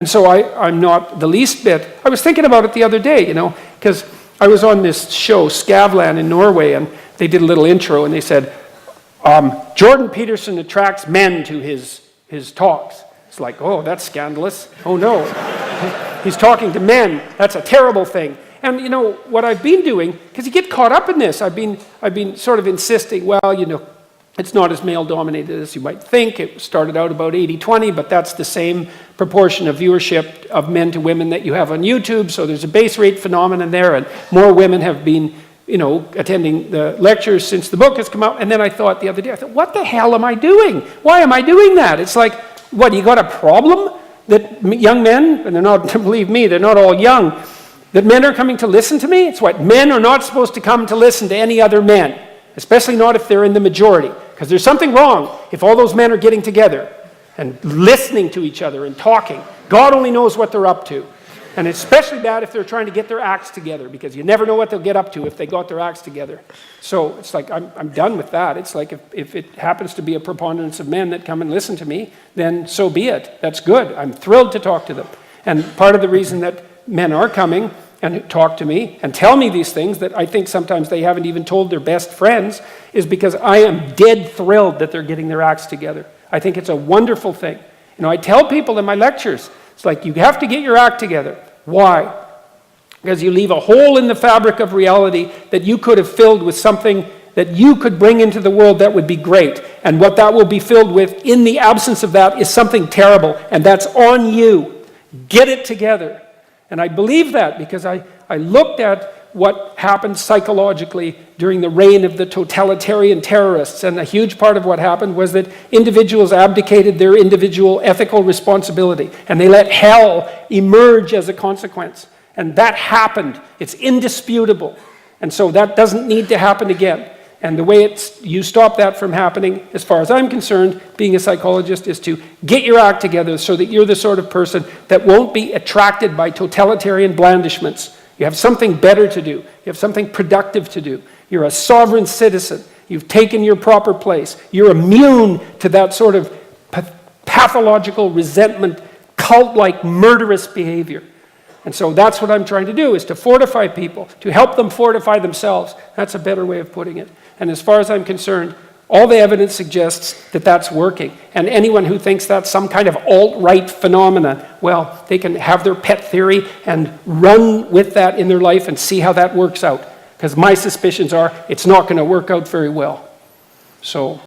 so I'm not the least bit. I was thinking about it the other day, because I was on this show, Skavlan in Norway, and they did a little intro, and they said, Jordan Peterson attracts men to his talks. It's like, oh, that's scandalous. Oh, no. He's talking to men. That's a terrible thing. And, what I've been doing, because you get caught up in this, I've been sort of insisting, well, it's not as male-dominated as you might think. It started out about 80-20, but that's the same proportion of viewership of men to women that you have on YouTube, so there's a base rate phenomenon there, and more women have been, attending the lectures since the book has come out. And then I thought the other day, what the hell am I doing? Why am I doing that? It's like, what, you got a problem that young men, and they're not, believe me, they're not all young, that men are coming to listen to me? It's what, men are not supposed to come to listen to any other men, especially not if they're in the majority. Because there's something wrong if all those men are getting together and listening to each other and talking. God only knows what they're up to. And it's especially bad if they're trying to get their acts together, because you never know what they'll get up to if they got their acts together. So it's like, I'm done with that. It's like, if it happens to be a preponderance of men that come and listen to me, then so be it. That's good. I'm thrilled to talk to them. And part of the reason that men are coming and talk to me and tell me these things that I think sometimes they haven't even told their best friends is because I am dead thrilled that they're getting their acts together. I think it's a wonderful thing. I tell people in my lectures, it's like, you have to get your act together. Why? Because you leave a hole in the fabric of reality that you could have filled with something that you could bring into the world that would be great. And what that will be filled with in the absence of that is something terrible. And that's on you. Get it together. And I believe that because I looked at what happened psychologically during the reign of the totalitarian terrorists. And a huge part of what happened was that individuals abdicated their individual ethical responsibility. And they let hell emerge as a consequence. And that happened. It's indisputable. And so that doesn't need to happen again. And the way you stop that from happening, as far as I'm concerned, being a psychologist, is to get your act together so that you're the sort of person that won't be attracted by totalitarian blandishments. You have something better to do. You have something productive to do. You're a sovereign citizen. You've taken your proper place. You're immune to that sort of pathological resentment, cult-like murderous behavior. And so that's what I'm trying to do, is to fortify people, to help them fortify themselves. That's a better way of putting it. And as far as I'm concerned, all the evidence suggests that that's working. And anyone who thinks that's some kind of alt-right phenomenon, well, they can have their pet theory and run with that in their life and see how that works out. Because my suspicions are it's not going to work out very well. So